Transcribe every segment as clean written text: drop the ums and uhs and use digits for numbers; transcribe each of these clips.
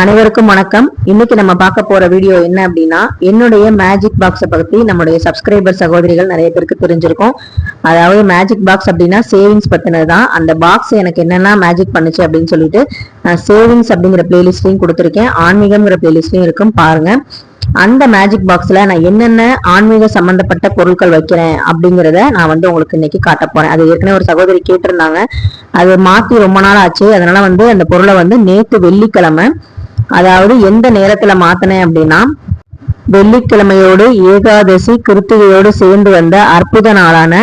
அனைவருக்கும் வணக்கம். இன்னைக்கு நம்ம பார்க்க போற வீடியோ என்ன அப்படின்னா, என்னுடைய மேஜிக் பாக்ஸை பத்தி நம்முடைய சப்ஸ்கிரைபர் சகோதரிகள் நிறைய பேருக்கு தெரிஞ்சிருக்கும். அதாவது மேஜிக் பாக்ஸ் அப்படின்னா சேவிங்ஸ் பத்தினதுதான். அந்த பாக்ஸ் எனக்கு என்னென்ன மேஜிக் பண்ணுச்சு அப்படின்னு சொல்லிட்டு சேவிங்ஸ் அப்படிங்கிற பிளேலிஸ்ட்லையும் கொடுத்துருக்கேன், ஆன்மீகம்ங்கிற பிளேலிஸ்ட்லையும் இருக்கும், பாருங்க. அந்த மேஜிக் பாக்ஸ்ல நான் என்னென்ன ஆன்மீக சம்பந்தப்பட்ட பொருட்கள் வைக்கிறேன் அப்படிங்கிறத நான் உங்களுக்கு இன்னைக்கு காட்ட போறேன். அது ஏற்கனவே ஒரு சகோதரி கேட்டிருந்தாங்க, அது மாத்தி ரொம்ப நாள் ஆச்சு. அதனால அந்த பொருளை நேத்து வெள்ளிக்கிழமை, அதாவது எந்த நேரத்துல மாத்தினேன் அப்படின்னா, வெள்ளிக்கிழமையோடு ஏகாதசி கிருத்திகையோடு சேர்ந்து வந்த அற்புத நாளான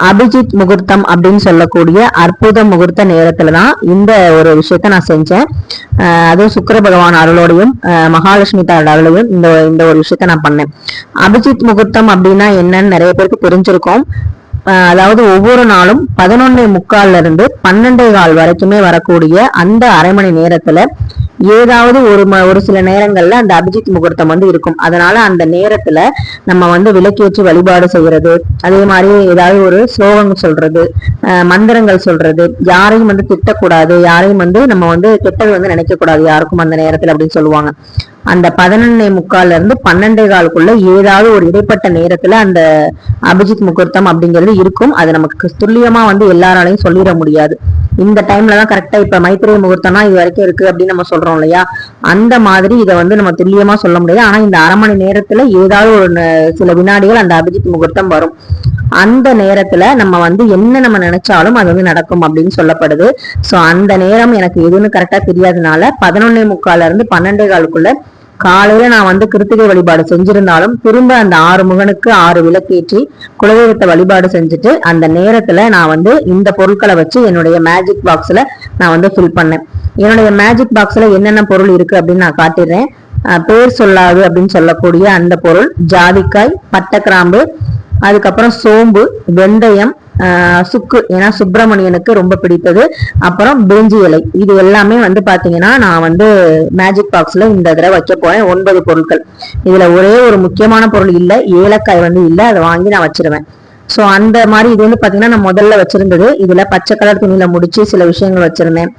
அபிஜித் முகூர்த்தம் அப்படின்னு சொல்லக்கூடிய அற்புத முகூர்த்த நேரத்துலதான் இந்த ஒரு விஷயத்த நான் செஞ்சேன். அதுவும் சுக்கிர பகவான் அருளோடையும் மகாலட்சுமி தாயோட அருளையும் இந்த ஒரு விஷயத்த நான் பண்ணேன். அபிஜித் முகூர்த்தம் அப்படின்னா என்னன்னு நிறைய பேருக்கு தெரிஞ்சிருக்கும். அதாவது ஒவ்வொரு நாளும் 11:45 இருந்து 12:15 வரைக்குமே வரக்கூடிய அந்த அரை மணி நேரத்துல ஏதாவது ஒரு சில நேரங்கள்ல அந்த அபிஜித் முகூர்த்தம் இருக்கும். அதனால அந்த நேரத்துல நம்ம விளக்கேற்றி வழிபாடு செய்யறது, அதே மாதிரி ஏதாவது ஒரு ஸ்லோகங்கள் சொல்றது, மந்திரங்கள் சொல்றது, யாரையும் திட்டக்கூடாது, யாரையும் நம்ம கெட்டது நினைக்க கூடாது யாருக்கும் அந்த நேரத்துல அப்படின்னு சொல்லுவாங்க. அந்த 11:45 இருந்து 12:15 ஏதாவது ஒரு இடைப்பட்ட நேரத்துல அந்த அபிஜித் முகூர்த்தம் அப்படிங்கிறது இருக்கும். அது நமக்கு துல்லியமா எல்லாராலையும் சொல்லிட முடியாது. இந்த டைம்லதான் கரெக்டா இப்ப மைத்திரை முகூர்த்தம்னா இது வரைக்கும் இருக்கு அப்படின்னு நம்ம சொல்றோம் இல்லையா, அந்த மாதிரி இதை நம்ம துல்லியமா சொல்ல முடியாது. ஆனா இந்த அரை மணி நேரத்துல ஏதாவது ஒரு சில வினாடிகள் அந்த அபிஜித் முகூர்த்தம் வரும். அந்த நேரத்துல நம்ம என்ன நம்ம நினைச்சாலும் அது நடக்கும் அப்படின்னு சொல்லப்படுது. சோ அந்த நேரம் எனக்கு எதுன்னு கரெக்டா தெரியாதனால 11:45 இருந்து 12:15 காலையில நான் கிருத்திகை வழிபாடு செஞ்சிருந்தாலும் திரும்ப அந்த 6 முகனுக்கு 6 விளக்கேற்றி குலதெய்வத்தை வழிபாடு செஞ்சுட்டு அந்த நேரத்துல நான் இந்த பொருட்களை வச்சு என்னுடைய மேஜிக் பாக்ஸ்ல நான் ஃபில் பண்ணேன். என்னுடைய மேஜிக் பாக்ஸ்ல என்னென்ன பொருள் இருக்கு அப்படின்னு நான் காட்டிடுறேன். பேர் சொல்லாது அப்படின்னு சொல்லக்கூடிய அந்த பொருள், ஜாதிக்காய், பட்டை கிராம்பு, அதுக்கப்புறம் சோம்பு, வெந்தயம், சுக்கு, ஏன்னா சுப்பிரமணியனுக்கு ரொம்ப பிடித்தது, அப்புறம் பிரிஞ்சி இலை. இது எல்லாமே பாத்தீங்கன்னா நான் மேஜிக் பாக்ஸ்ல இந்த தடவை வைக்க போறேன். 9 பொருட்கள். இதுல ஒரே ஒரு முக்கியமான பொருள் இல்ல, ஏலக்காய் இல்ல, அதை வாங்கி நான் வச்சிருவேன். சோ அந்த மாதிரி இது பாத்தீங்கன்னா நான் முதல்ல வச்சிருந்தது. இதுல பச்சை கலர் துணியில முடிச்சு சில விஷயங்கள் வச்சிருந்தேன்.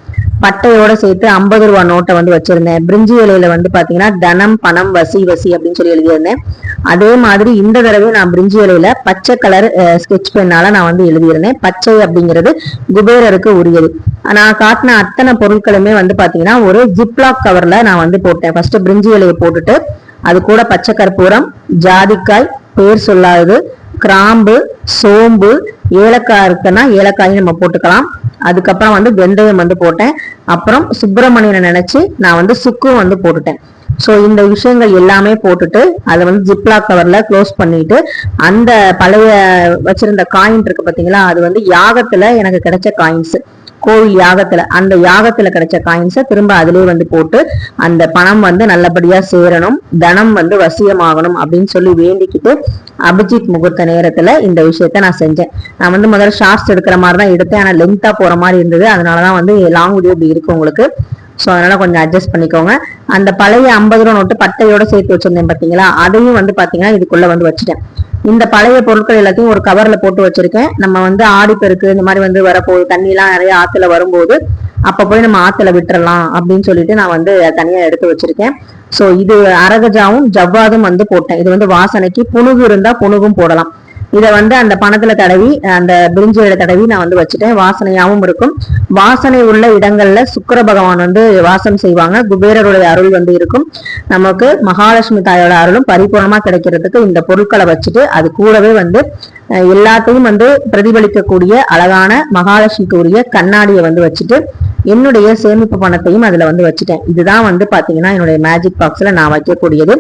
பட்டையோட சேர்த்து 50 ரூபா நோட்டை வச்சிருந்தேன். பிரிஞ்சி இலையில பாத்தீங்கன்னா தனம், பணம், வசி வசி அப்படின்னு சொல்லி எழுதியிருந்தேன். அதே மாதிரி இந்த தடவை நான் பிரிஞ்சி இலையில பச்சை கலர் ஸ்கெட்ச் பெண்ணால நான் எழுதியிருந்தேன். பச்சை அப்படிங்கிறது குபேரருக்கு உரியது. நான் காட்டின அத்தனை பொருட்களுமே பாத்தீங்கன்னா ஒரு ஜிப்லாக் கவர்ல நான் போட்டேன். ஃபர்ஸ்ட் பிரிஞ்சி இலையை போட்டுட்டு அது கூட பச்சை கற்பூரம், ஜாதிக்காய், பேர் சொல்லாதது, கிராம்பு, சோம்பு, ஏலக்காய் இருக்குன்னா ஏலக்காயும் நம்ம போட்டுக்கலாம். அதுக்கப்புறம் வெந்தயம் போட்டேன். அப்புறம் சுப்பிரமணியனை நினைச்சு நான் சுக்கும் போட்டுட்டேன். சோ இந்த விஷயங்கள் எல்லாமே போட்டுட்டு அதை ஜிப்லாக் கவர்ல க்ளோஸ் பண்ணிட்டு அந்த பழைய வச்சிருந்த காயின் இருக்கு பாத்தீங்களா, அது யாகத்துல எனக்கு கிடைச்ச காயின்ஸ், கோவில் யாகத்துல, அந்த யாகத்துல கிடைச்ச காயின்ஸை திரும்ப அதிலே போட்டு அந்த பணம் நல்லபடியா சேரணும், தனம் வசியமாகணும் அப்படின்னு சொல்லி வேண்டிக்கிட்டு அபிஜித் முகூர்த்த நேரத்துல இந்த விஷயத்த நான் செஞ்சேன். நான் முதல்ல ஷார்ட்ஸ் எடுக்கிற மாதிரி தான் எடுத்தேன், ஆனா லென்த்தா போற மாதிரி இருந்தது. அதனாலதான் லாங் வீடியோ இப்படி இருக்கு உங்களுக்கு. சோ அதனால கொஞ்சம் அட்ஜஸ்ட் பண்ணிக்கோங்க. அந்த பழைய 50 ரூபா நோட்டு பட்டையோட சேர்த்து வச்சிருந்தேன் பாத்தீங்களா, அதையும் பாத்தீங்கன்னா இதுக்குள்ள வச்சுட்டேன். இந்த பழைய பொருட்கள் எல்லாத்தையும் ஒரு கவர்ல போட்டு வச்சிருக்கேன். நம்ம ஆடிப்பெருக்கு இந்த மாதிரி வரப்போகுது, தண்ணி எல்லாம் நிறைய ஆத்துல வரும்போது அப்ப போய் நம்ம ஆத்துல விட்டுறலாம் அப்படின்னு சொல்லிட்டு நான் தனியா எடுத்து வச்சிருக்கேன். சோ இது அரகஜாவும் ஜவ்வாதும் போட்டேன். இது வாசனைக்கு, புணுகு இருந்தா புணுகும் போடலாம். இதை அந்த பணத்துல தடவி, அந்த பிரிஞ்சியில தடவி நான் வச்சுட்டேன். வாசனையாவும் இருக்கும். வாசனை உள்ள இடங்கள்ல சுக்கிர பகவான் வாசம் செய்வாங்க. குபேரருடைய அருள் இருக்கும். நமக்கு மகாலட்சுமி தாயோட அருளும் பரிபூர்ணமா கிடைக்கிறதுக்கு இந்த பொருட்களை வச்சுட்டு அது கூடவே எல்லாத்தையும் பிரதிபலிக்கக்கூடிய அழகான மகாலட்சுமிக்கு உரிய கண்ணாடியை வச்சுட்டு என்னுடைய சேமிப்பு பணத்தையும் அதுல வச்சுட்டேன். இதுதான் பாத்தீங்கன்னா என்னுடைய மேஜிக் பாக்ஸ்ல நான் வைக்கக்கூடியது.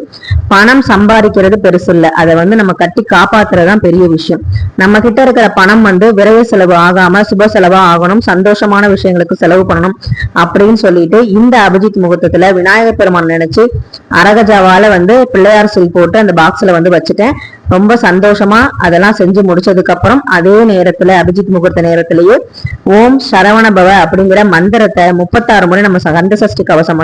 பணம் சம்பாதிக்கிறது பெருசு இல்ல, அதை நம்ம கட்டி காப்பாத்துறதுதான் பெரிய விஷயம். நம்ம கிட்ட இருக்கிற பணம் விரைய செலவு ஆகாம சுப செலவா ஆகணும், சந்தோஷமான விஷயங்களுக்கு செலவு பண்ணணும் அப்படின்னு சொல்லிட்டு இந்த அபிஜித் முகூர்த்தத்துல விநாயகர் பெருமான் நினைச்சு அரகஜாவால பிள்ளையார் சில் போட்டு அந்த பாக்ஸ்ல வச்சுட்டேன். ரொம்ப சந்தோஷமா அதெல்லாம் செஞ்சு முடிச்சதுக்கு அப்புறம் அதே நேரத்துல அபிஜித் முகூர்த்த நேரத்திலேயே ஓம் சரவண பவ அப்படிங்கிற மந்திரத்தை 36 முறை நம்ம கந்த சஷ்டி கவசம்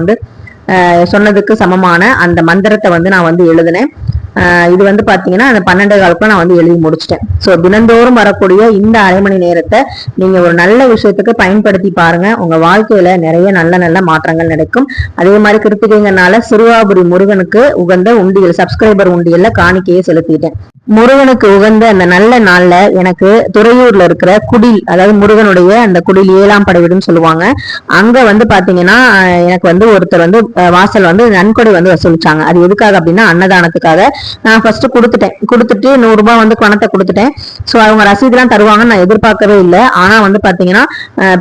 சொன்னதுக்கு சமமான அந்த மந்திரத்தை நான் எழுதினேன். இது வந்து பாத்தீங்கன்னா அந்த 12:15 நான் வந்து எழுதி முடிச்சிட்டேன். ஸோ தினந்தோறும் வரக்கூடிய இந்த அரை மணி நேரத்தை நீங்க ஒரு நல்ல விஷயத்துக்கு பயன்படுத்தி பாருங்க. உங்க வாழ்க்கையில நிறைய நல்ல நல்ல மாற்றங்கள் நடக்கும். அதே மாதிரி கிருத்திகைங்கனால சிறுவாபுரி முருகனுக்கு உகந்த உண்டியல், சப்ஸ்கிரைபர் உண்டியல்ல காணிக்கையை செலுத்திட்டேன். முருகனுக்கு உகந்த அந்த நல்ல நாள்ல எனக்கு துறையூர்ல இருக்கிற குடில், அதாவது முருகனுடைய அந்த குடில் 7ஆம் படை வீடுன்னு சொல்லுவாங்க, அங்க வந்து பாத்தீங்கன்னா எனக்கு வந்து ஒருத்தர் வந்து வாசல் வந்து நன்கொடை வந்து வசூலிச்சாங்க. அது எதுக்காக அப்படின்னா அன்னதானத்துக்காக. நான் ஃபர்ஸ்ட் கொடுத்துட்டு 100 ரூபாய் வந்து பணத்தை கொடுத்துட்டேன். ஸோ அவங்க ரசீதுலாம் தருவாங்கன்னு நான் எதிர்பார்க்கவே இல்லை. ஆனா வந்து பாத்தீங்கன்னா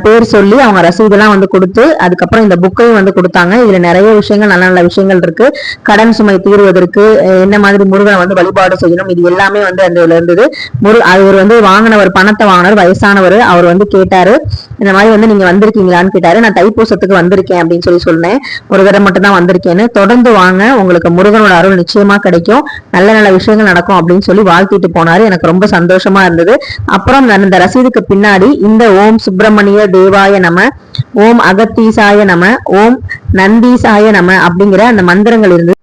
பேர் சொல்லி அவங்க ரசீதெல்லாம் வந்து கொடுத்து அதுக்கப்புறம் இந்த புக்கையும் வந்து கொடுத்தாங்க. இதுல நிறைய விஷயங்கள், நல்ல நல்ல விஷயங்கள் இருக்கு. கடன் சுமை தீர்வதற்கு என்ன மாதிரி முருகனை வந்து வழிபாடு செய்யணும், இது எல்லாமே வந்து அந்த இருந்தது. அவர் வந்து வாங்கினவர், பணத்தை வாங்கினவர் வயசானவர், அவர் வந்து கேட்டாரு இந்த மாதிரி வந்து நீங்க வந்திருக்கீங்களான்னு கேட்டாரு. நான் தைப்பூசத்துக்கு வந்திருக்கேன் அப்படின்னு சொல்லி சொன்னேன். ஒரு தடவை மட்டும் தான் வந்திருக்கேன்னு. தொடர்ந்து வாங்க, உங்களுக்கு முருகனோட அருள் நிச்சயமா கிடைக்கும், நல்ல நல்ல விஷயங்கள் நடக்கும் அப்படின்னு சொல்லி வாழ்த்திட்டு போனாரு. எனக்கு ரொம்ப சந்தோஷமா இருந்தது. அப்புறம் அந்த ரசீதுக்கு பின்னாடி இந்த ஓம் சுப்பிரமணிய தேவாய நம, ஓம் அகத்தீசாய நம, ஓம் நந்தீசாய நம அப்படிங்கிற அந்த மந்திரங்கள் இருந்து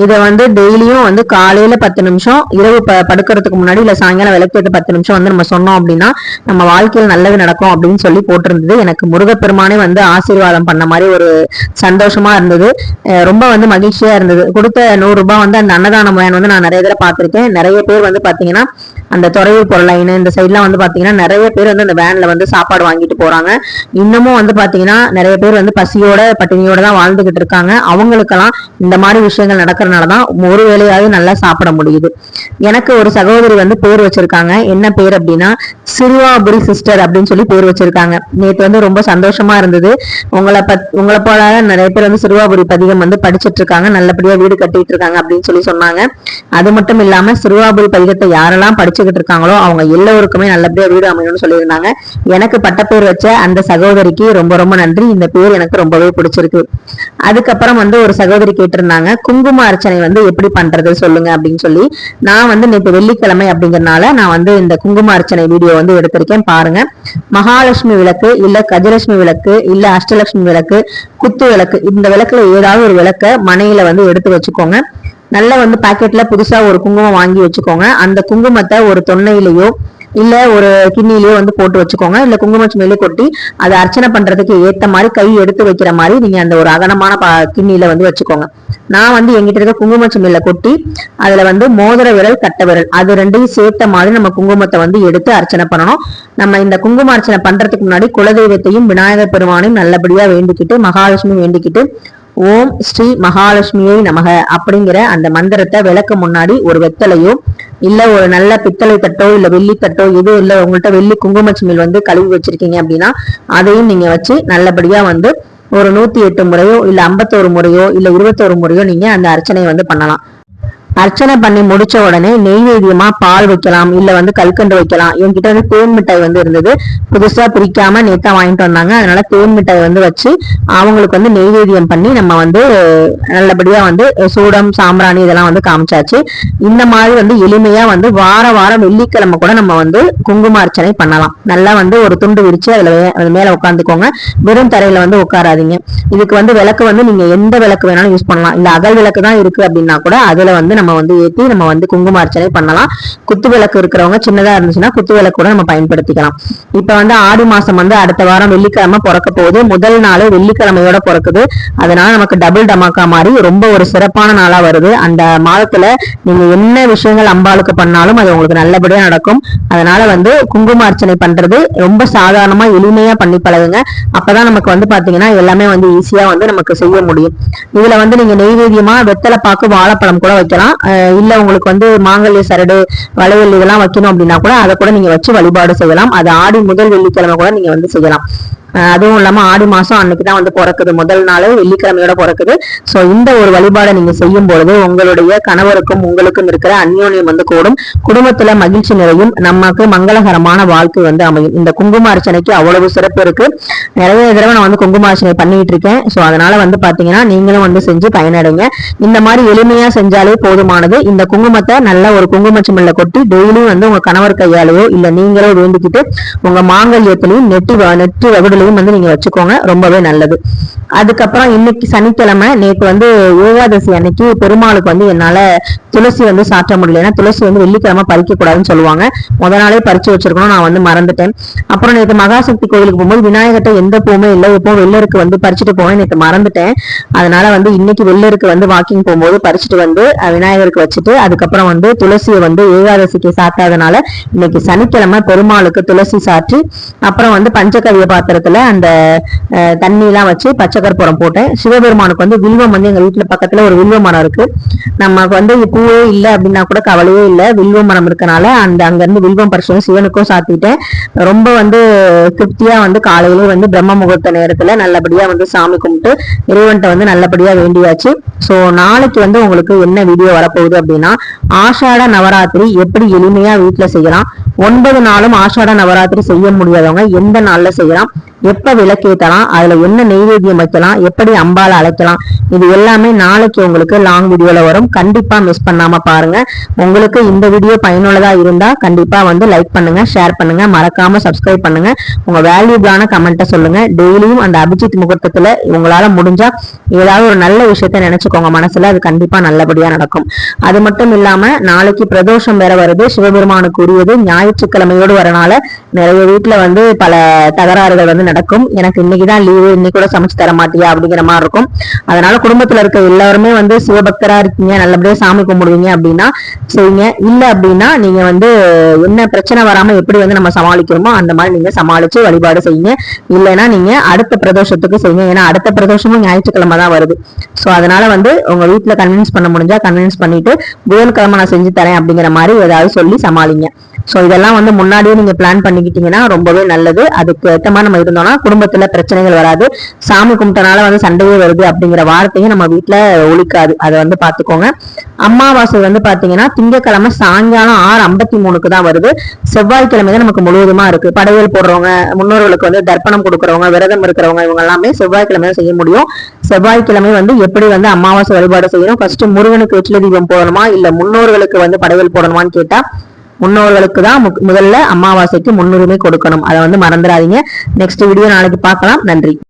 இதை வந்து டெய்லியும் வந்து காலையில 10 நிமிஷம், இரவு படுக்கிறதுக்கு முன்னாடி இல்ல சாயங்காலம் விளக்கேற்று 10 நிமிஷம் வந்து நம்ம சொன்னோம் அப்படின்னா நம்ம வாழ்க்கையில் நல்லது நடக்கும் அப்படின்னு சொல்லி போட்டிருந்தது. எனக்கு முருகப்பெருமானே வந்து ஆசீர்வாதம் பண்ண மாதிரி ஒரு சந்தோஷமா இருந்தது. ரொம்ப வந்து மகிழ்ச்சியா இருந்தது. கொடுத்த 100 ரூபாய் வந்து அந்த அன்னதான முயன் வந்து நான் நிறைய தடவை பார்த்திருக்கேன். நிறைய பேர் வந்து பாத்தீங்கன்னா அந்த துறையூர் பொருளைன்னு இந்த சைட்லாம் வந்து பாத்தீங்கன்னா நிறைய பேர் வந்து அந்த வேன்ல வந்து சாப்பாடு வாங்கிட்டு போறாங்க. இன்னமும் வந்து பாத்தீங்கன்னா நிறைய பேர் வந்து பசியோட பட்டினியோட தான் வாழ்ந்துகிட்டு இருக்காங்க. அவங்களுக்கெல்லாம் இந்த மாதிரி விஷயங்கள் நடக்கிறதுனாலதான் ஒரு வேளையாவது நல்லா சாப்பிட முடியுது. எனக்கு ஒரு சகோதரி வந்து பேர் வச்சிருக்காங்க. என்ன பேர் அப்படின்னா சிறுவாபுரி சிஸ்டர் அப்படின்னு சொல்லி பேர் வச்சிருக்காங்க. நேற்று வந்து ரொம்ப சந்தோஷமா இருந்தது. உங்களை போல நிறைய பேர் வந்து சிறுவாபுரி பதிகம் வந்து படிச்சுட்டு இருக்காங்க, நல்லபடியா வீடு கட்டிட்டு இருக்காங்க அப்படின்னு சொல்லி சொன்னாங்க. அது மட்டும் இல்லாம சிறுவாபுரி பதிகத்தை யாரெல்லாம் படிச்சுக்கிட்டு இருக்காங்களோ அவங்க எல்லோருக்குமே நல்லபடியா வீடு அமையணும்னு சொல்லியிருந்தாங்க. எனக்கு பட்டப்பேர் வச்ச அந்த சகோதரிக்கு ரொம்ப ரொம்ப நன்றி. இந்த பேர் எனக்கு ரொம்பவே பிடிச்சிருக்கு. அதுக்கப்புறம் வந்து ஒரு சகோதரி கேட்டிருந்தாங்க, குங்கும அர்ச்சனை வந்து எப்படி பண்றது சொல்லுங்க அப்படின்னு சொல்லி. நான் வந்து நேற்று வெள்ளிக்கிழமை அப்படிங்கறதுனால நான் வந்து இந்த குங்கும அர்ச்சனை வீடியோ வந்து எடுத்திருக்கேன், பாருங்க. மகாலட்சுமி விளக்கு இல்ல கஜலட்சுமி விளக்கு இல்ல அஷ்டலட்சுமி விளக்கு, குத்து விளக்கு, இந்த விளக்குல ஏதாவது ஒரு விளக்க மனையில வந்து எடுத்து வச்சுக்கோங்க. நல்லா வந்து பாக்கெட்ல புதுசா ஒரு குங்குமம் வாங்கி வச்சுக்கோங்க. அந்த குங்குமத்தை ஒரு தொன்னையிலேயோ இல்ல ஒரு கிண்ணிலேயோ வந்து போட்டு வச்சுக்கோங்க. இல்ல குங்குமச்சுமையிலே கொட்டி அதை அர்ச்சனை பண்றதுக்கு ஏத்த மாதிரி கை எடுத்து வைக்கிற மாதிரி நீங்க அந்த ஒரு அகலமான கிண்ணியில வந்து வச்சுக்கோங்க. நான் வந்து எங்கிட்ட இருக்க குங்குமச்சுமையில கொட்டி அதுல வந்து மோதிர விரல் கட்ட விரல் அது ரெண்டையும் சேர்த்த மாதிரி நம்ம குங்குமத்தை வந்து எடுத்து அர்ச்சனை பண்ணணும். நம்ம இந்த குங்கும அர்ச்சனை பண்றதுக்கு முன்னாடி குலதெய்வத்தையும் விநாயகர் பெருமானையும் நல்லபடியா வேண்டிக்கிட்டு, மகாலட்சுமி வேண்டிக்கிட்டு, ஓம் ஸ்ரீ மகாலட்சுமியை நமக அப்படிங்கிற அந்த மந்திரத்தை விளக்கு முன்னாடி ஒரு வெத்தலையோ இல்ல ஒரு நல்ல பித்தளை தட்டோ இல்ல வெள்ளி தட்டோ எது இல்ல உங்கள்கிட்ட வெள்ளி குங்குமச்சிமிழ் வந்து கழுவி வச்சிருக்கீங்க அப்படின்னா அதையும் நீங்க வச்சு நல்லபடியா வந்து ஒரு 108 முறையோ இல்ல 51 முறையோ இல்ல 21 முறையோ நீங்க அந்த அர்ச்சனையை வந்து பண்ணலாம். அர்ச்சனை பண்ணி முடிச்ச உடனே நெய்வேத்தியமா பால் வைக்கலாம், இல்ல வந்து கல்கண்டு வைக்கலாம். என்கிட்ட வந்து தேன் மிட்டாய் வந்து இருந்தது, புதுசா பிரிக்காம நேத்தா வாங்கிட்டு வந்தாங்க. அதனால தேன் மிட்டாய் வந்து வச்சு அவங்களுக்கு வந்து நெய்வேத்தியம் பண்ணி நம்ம வந்து நல்லபடியா வந்து சூடம் சாம்பிராணி இதெல்லாம் வந்து காமிச்சாச்சு. இந்த மாதிரி வந்து எளிமையா வந்து வாரம் வெள்ளிக்கிழமை கூட நம்ம வந்து குங்கும அர்ச்சனை பண்ணலாம். நல்லா வந்து ஒரு துண்டு விரிச்சு அதுல மேல உட்காந்துக்கோங்க, வெறும் தரையில வந்து உட்காராதீங்க. இதுக்கு வந்து விளக்கு வந்து நீங்க எந்த விளக்கு வேணாலும் யூஸ் பண்ணலாம். இல்ல அகல் விளக்கு தான் இருக்கு அப்படின்னா கூட அதுல வந்து நம்ம வந்து ஏற்றி நம்ம வந்து குங்கும அர்ச்சனை பண்ணலாம். குத்து விளக்கு இருக்கிறவங்க சின்னதா இருந்துச்சுன்னா குத்து விளக்கு கூட நம்ம பயன்படுத்திக்கலாம். இப்ப வந்து ஆடி மாசம் வந்து அடுத்த வாரம் வெள்ளிக்கிழமை பிறக்க போகுது. முதல் நாள் வெள்ளிக்கிழமையோட பிறக்குது. அதனால நமக்கு டபுள் டமாக்கா மாதிரி ரொம்ப ஒரு சிறப்பான நாளா வருது. அந்த மாதத்துல நீங்க என்ன விஷயங்கள் அம்பாளுக்கு பண்ணாலும் அது உங்களுக்கு நல்லபடியா நடக்கும். அதனால வந்து குங்கும அர்ச்சனை பண்றது ரொம்ப சாதாரணமா எளிமையா பண்ணி பழகுங்க. அப்பதான் நமக்கு வந்து பாத்தீங்கன்னா எல்லாமே வந்து ஈஸியா வந்து நமக்கு செய்ய முடியும். இதுல வந்து நீங்க நெய்வேத்தியமா வெத்தலை பாக்கு வாழைப்பழம் கூட வைக்கலாம். இல்ல உங்களுக்கு வந்து மாங்கல்ய சரடு வளையல் இதெல்லாம் வைக்கணும் அப்படின்னா கூட அதை கூட நீங்க வச்சு வழிபாடு செய்யலாம். அது ஆடி முதல் வெள்ளிக்கிழமை கூட நீங்க வந்து செய்யலாம். அதுவும் இல்லாம ஆடி மாசம் அன்னைக்குதான் வந்து பிறக்குது, முதல் நாள் வெள்ளிக்கிழமையோட பிறக்குது. சோ இந்த ஒரு வழிபாடை நீங்க செய்யும் பொழுது உங்களுடைய கணவருக்கும் உங்களுக்கும் இருக்கிற அந்யோன்யம் வந்து கூடும், குடும்பத்துல மகிழ்ச்சி நிறையும், நமக்கு மங்களகரமான வாழ்க்கை வந்து அமையும். இந்த குங்கும அர்ச்சனைக்கு அவ்வளவு சிறப்பு இருக்கு. நிறைய தடவை நான் வந்து குங்கும அர்ச்சனை பண்ணிட்டு இருக்கேன். சோ அதனால வந்து பாத்தீங்கன்னா நீங்களும் வந்து செஞ்சு பயனடைங்க. இந்த மாதிரி எளிமையா செஞ்சாலே போதுமானது. இந்த குங்குமத்தை நல்ல ஒரு குங்குமச்சிமில்ல கொட்டி டெய்லியும் வந்து உங்க கணவர் கையாலேயோ இல்ல நீங்களோ வேண்டிக்கிட்டு உங்க மாங்கல்யத்திலையும் நெற்றி வகுடுலையும் அதையும் வந்து நீங்க வச்சுக்கோங்க, ரொம்பவே நல்லது. அதுக்கப்புறம் இன்னைக்கு சனிக்கிழமை, நேற்று வந்து ஏகாதசி அன்னைக்கு பெருமாளுக்கு வந்து என்னால துளசி வந்து சாற்ற முடியல. ஏன்னா துளசி வந்து வெள்ளிக்கிழமை பறிக்க கூடாதுன்னு சொல்லுவாங்க. முத நாளே பறிச்சு வச்சிருக்கணும், நான் வந்து மறந்துட்டேன். அப்புறம் நேற்று மகாசக்தி கோயிலுக்கு போகும்போது விநாயகர்ட்ட எந்த பூவுமே இல்லை, இப்போ வெள்ளருக்கு வந்து பறிச்சுட்டு போவேன், நேற்று மறந்துட்டேன். அதனால வந்து இன்னைக்கு வெள்ளருக்கு வந்து வாக்கிங் போகும்போது பறிச்சுட்டு வந்து விநாயகருக்கு வச்சுட்டு அதுக்கப்புறம் வந்து துளசியை வந்து ஏகாதசிக்கு சாத்தாதனால இன்னைக்கு சனிக்கிழமை பெருமாளுக்கு துளசி சாற்றி அப்புறம் வந்து பஞ்சகவிய பாத்திரத்துல அந்த தண்ணி எல்லாம் வச்சு பச்சைக்கற்பூரம் போட்டேன். சிவபெருமானுக்கு வந்து வில்வம் வந்து எங்க வீட்டுல பக்கத்துல ஒரு வில்வ மரம் இருக்கு. நமக்கு வந்து பூவே இல்லை அப்படின்னா கூட கவலையே இல்லை, வில்வ மரம் இருக்கனால அங்க இருந்து வில்வம் பறிச்சு சிவனுக்கும் சாத்திட்டேன். ரொம்ப வந்து திருப்தியா வந்து காலையிலே வந்து பிரம்ம முகூர்த்த நேரத்துல நல்லபடியா வந்து சாமி கும்பிட்டு இறைவன்ட்ட வந்து நல்லபடியா வேண்டியாச்சு. சோ நாளைக்கு வந்து உங்களுக்கு என்ன வீடியோ வரப்போகுது அப்படின்னா, ஆஷாட நவராத்திரி எப்படி எளிமையா வீட்டுல செய்யலாம், 9 நாளும் ஆஷாட நவராத்திரி செய்ய முடியாதவங்க எந்த நாள்ல செய்யலாம், எப்ப விளக்கேற்றலாம், அதுல என்ன நெய்வேத்தியம் வைக்கலாம், எப்படி அம்பால அழைக்கலாம், இது எல்லாமே நாளைக்கு உங்களுக்கு லாங் வீடியோல வரும். கண்டிப்பா மிஸ் பண்ணாம பாருங்க. உங்களுக்கு இந்த வீடியோ பயனுள்ளதா இருந்தா கண்டிப்பா வந்து லைக் பண்ணுங்க, ஷேர் பண்ணுங்க, மறக்காம சப்ஸ்கிரைப் பண்ணுங்க. உங்க வேல்யூபிளான கமெண்ட்டை சொல்லுங்க. டெய்லியும் அந்த அபிஜித் முகூர்த்தத்துல உங்களால முடிஞ்சா ஏதாவது ஒரு நல்ல விஷயத்த நினைச்சுக்கோங்க மனசுல, அது கண்டிப்பா நல்லபடியா நடக்கும். அது மட்டும் இல்லாம நாளைக்கு பிரதோஷம் வேற வருது, சிவபெருமானுக்கு உரியது, ஞாயிற்றுக்கிழமையோடு வரனால நிறைய வீட்டுல வந்து பல தகராறுகள் வந்து நடக்கும். எனக்கு இன்னைக்குதான் லீவு, இன்னைக்கு கூட சமைச்சு தர மாட்டியா அப்படிங்கிற மாதிரி இருக்கும். அதனால குடும்பத்துல இருக்க எல்லாருமே வந்து சிவபக்தரா இருக்கீங்க, நல்லபடியா சாமி கும்பிடுவீங்க அப்படின்னா செய்யுங்க. இல்ல அப்படின்னா நீங்க வந்து என்ன பிரச்சனை வராம எப்படி வந்து நம்ம சமாளிக்கிறோமோ அந்த மாதிரி நீங்க சமாளிச்சு வழிபாடு செய்யுங்க. இல்லைன்னா நீங்க அடுத்த பிரதோஷத்துக்கு செய்யுங்க. ஏன்னா அடுத்த பிரதோஷமும் ஞாயிற்றுக்கிழமை தான் வருது. சோ அதனால வந்து உங்க வீட்டுல கன்வின்ஸ் பண்ண முடிஞ்சா கன்வின்ஸ் பண்ணிட்டு புதன்கிழமை நான் செஞ்சு தரேன் அப்படிங்கிற மாதிரி ஏதாவது சொல்லி சமாளிங்க. சோ இதெல்லாம் வந்து முன்னாடியே நீங்க பிளான் பண்ணிக்கிட்டீங்கன்னா ரொம்பவே நல்லது. அதுக்கு ஏற்ற மாதிரி நம்ம இருந்தோம்னா குடும்பத்துல பிரச்சனைகள் வராது. சாமி கும்பிட்டனால வந்து சண்டையே வருது அப்படிங்கிற வார்த்தையும் நம்ம வீட்டுல ஒழிக்காது. அதை வந்து பாத்துக்கோங்க. அமாவாசை வந்து பாத்தீங்கன்னா திங்கக்கிழமை சாயங்காலம் 6:53 தான் வருது. செவ்வாய்க்கிழமை தான் நமக்கு முழுவதுமா இருக்கு. படையல் போடுறவங்க, முன்னோர்களுக்கு வந்து தர்ப்பணம் கொடுக்கறவங்க, விரதம் இருக்கிறவங்க, இவங்க எல்லாமே செவ்வாய்க்கிழமை தான் செய்ய முடியும். செவ்வாய்க்கிழமை வந்து எப்படி வந்து அமாவாசை வழிபாடு செய்யணும், ஃபர்ஸ்ட் முருகனுக்கு வெற்றிலை தீபம் போடணுமா இல்ல முன்னோர்களுக்கு வந்து படையல் போடணுமான்னு கேட்டா முன்னோர்களுக்கு தான் முதல்ல அமாவாசைக்கு முன்னுரிமை கொடுக்கணும். அதை வந்து மறந்துடாதீங்க. நெக்ஸ்ட் வீடியோ நாளைக்கு பார்க்கலாம். நன்றி.